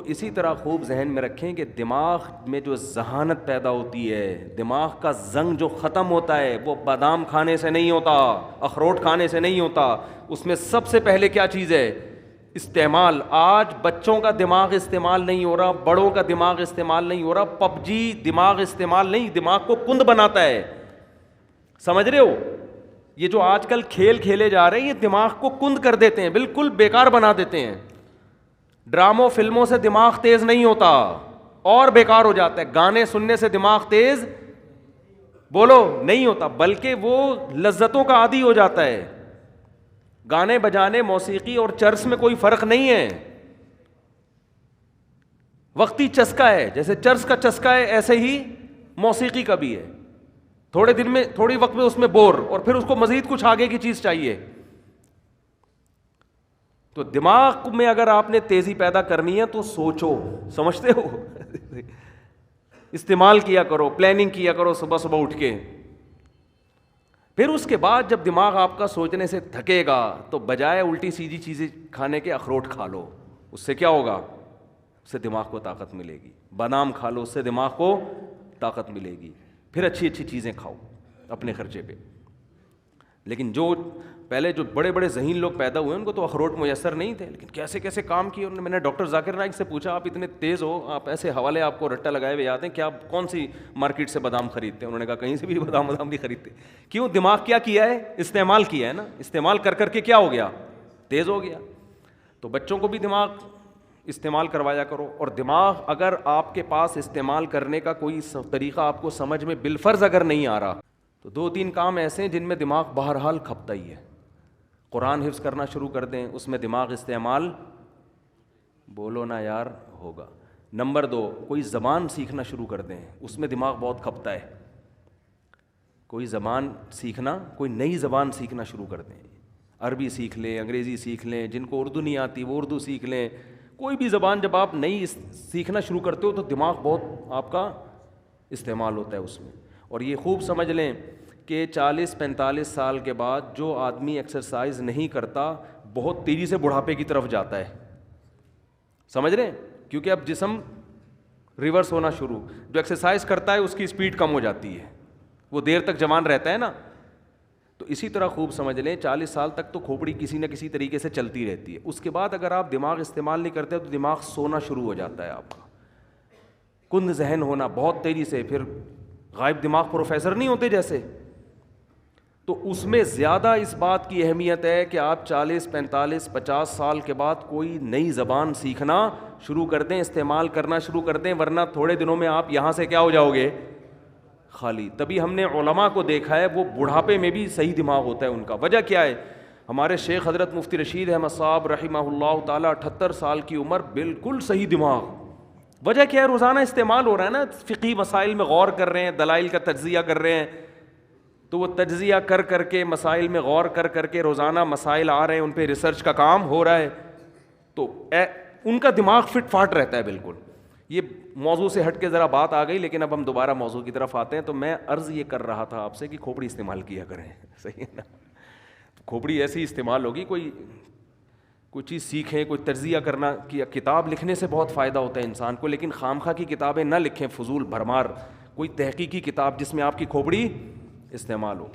تو اسی طرح خوب ذہن میں رکھیں کہ دماغ میں جو ذہانت پیدا ہوتی ہے، دماغ کا زنگ جو ختم ہوتا ہے، وہ بادام کھانے سے نہیں ہوتا، اخروٹ کھانے سے نہیں ہوتا. اس میں سب سے پہلے کیا چیز ہے؟ استعمال. آج بچوں کا دماغ استعمال نہیں ہو رہا، بڑوں کا دماغ استعمال نہیں ہو رہا. پب جی دماغ استعمال نہیں، دماغ کو کند بناتا ہے. سمجھ رہے ہو؟ یہ جو آج کل کھیل کھیلے جا رہے ہیں یہ دماغ کو کند کر دیتے ہیں، بالکل بیکار بنا دیتے ہیں. ڈراموں فلموں سے دماغ تیز نہیں ہوتا اور بیکار ہو جاتا ہے. گانے سننے سے دماغ تیز بولو نہیں ہوتا، بلکہ وہ لذتوں کا عادی ہو جاتا ہے. گانے بجانے، موسیقی اور چرس میں کوئی فرق نہیں ہے، وقتی چسکا ہے. جیسے چرس کا چسکا ہے ایسے ہی موسیقی کا بھی ہے. تھوڑے دن میں، تھوڑی وقت میں اس میں بور، اور پھر اس کو مزید کچھ آگے کی چیز چاہیے. تو دماغ میں اگر آپ نے تیزی پیدا کرنی ہے تو سوچو، سمجھتے ہو، استعمال کیا کرو، پلاننگ کیا کرو صبح صبح اٹھ کے. پھر اس کے بعد جب دماغ آپ کا سوچنے سے تھکے گا تو بجائے الٹی سیدھی چیزیں کھانے کے اخروٹ کھا لو. اس سے کیا ہوگا؟ اس سے دماغ کو طاقت ملے گی. بادام کھا لو، اس سے دماغ کو طاقت ملے گی. پھر اچھی اچھی چیزیں کھاؤ اپنے خرچے پہ. لیکن جو پہلے جو بڑے بڑے ذہین لوگ پیدا ہوئے ان کو تو اخروٹ میسر نہیں تھے، لیکن کیسے کیسے کام کیے انہوں نے. میں نے ڈاکٹر ذاکر نائک سے پوچھا آپ اتنے تیز ہو، آپ ایسے حوالے آپ کو رٹا لگائے ہوئے یاد ہیں، کیا آپ کون سی مارکیٹ سے بادام خریدتے ہیں؟ انہوں نے کہا کہیں سے بھی بادام نہیں خریدتے. کیوں؟ دماغ کیا کیا ہے؟ استعمال کیا ہے نا. استعمال کر کر کے کیا ہو گیا؟ تیز ہو گیا. تو بچوں کو بھی دماغ استعمال کروایا کرو. اور دماغ اگر آپ کے پاس استعمال کرنے کا کوئی طریقہ آپ کو سمجھ میں بالفرض اگر نہیں آ رہا تو 2-3 کام ایسے ہیں جن میں دماغ بہرحال کھپتا ہی ہے. قرآن حفظ کرنا شروع کر دیں، اس میں دماغ استعمال بولو نا یار ہوگا. نمبر 2، کوئی زبان سیکھنا شروع کر دیں، اس میں دماغ بہت کھپتا ہے. کوئی زبان سیکھنا، کوئی نئی زبان سیکھنا شروع کر دیں. عربی سیکھ لیں، انگریزی سیکھ لیں، جن کو اردو نہیں آتی وہ اردو سیکھ لیں. کوئی بھی زبان جب آپ نئی سیکھنا شروع کرتے ہو تو دماغ بہت آپ کا استعمال ہوتا ہے اس میں. اور یہ خوب سمجھ لیں کہ 40-45 سال کے بعد جو آدمی ایکسرسائز نہیں کرتا بہت تیزی سے بڑھاپے کی طرف جاتا ہے. سمجھ رہے ہیں؟ کیونکہ اب جسم ریورس ہونا شروع. جو ایکسرسائز کرتا ہے اس کی اسپیڈ کم ہو جاتی ہے، وہ دیر تک جوان رہتا ہے نا. تو اسی طرح خوب سمجھ لیں 40 سال تک تو کھوپڑی کسی نہ کسی طریقے سے چلتی رہتی ہے. اس کے بعد اگر آپ دماغ استعمال نہیں کرتے تو دماغ سونا شروع ہو جاتا ہے آپ کا، کند ذہن ہونا بہت تیزی سے. پھر غائب دماغ پروفیسر نہیں ہوتے جیسے، تو اس میں زیادہ اس بات کی اہمیت ہے کہ آپ 40-45-50 سال کے بعد کوئی نئی زبان سیکھنا شروع کر دیں، استعمال کرنا شروع کر دیں، ورنہ تھوڑے دنوں میں آپ یہاں سے کیا ہو جاؤ گے؟ خالی. تبھی ہم نے علماء کو دیکھا ہے وہ بڑھاپے میں بھی صحیح دماغ ہوتا ہے ان کا. وجہ کیا ہے؟ ہمارے شیخ حضرت مفتی رشید احمد صاحب رحمہ اللہ تعالیٰ 78 سال کی عمر، بالکل صحیح دماغ. وجہ کیا ہے؟ روزانہ استعمال ہو رہا ہے نا. فقہی مسائل میں غور کر رہے ہیں، دلائل کا تجزیہ کر رہے ہیں، تو وہ تجزیہ کر کر کے مسائل میں غور کر کر کے روزانہ مسائل آ رہے ہیں، ان پہ ریسرچ کا کام ہو رہا ہے، تو ان کا دماغ فٹ فاٹ رہتا ہے بالکل. یہ موضوع سے ہٹ کے ذرا بات آ گئی، لیکن اب ہم دوبارہ موضوع کی طرف آتے ہیں. تو میں عرض یہ کر رہا تھا آپ سے کہ کھوپڑی استعمال کیا کریں. صحیح ہے نا؟ کھوپڑی ایسی استعمال ہوگی، کوئی چیز سیکھیں، کوئی تجزیہ کرنا. کتاب لکھنے سے بہت فائدہ ہوتا ہے انسان کو، لیکن خامخواہ کی کتابیں نہ لکھیں، فضول بھرمار. کوئی تحقیقی کتاب جس میں آپ کی کھوپڑی استعمال ہو.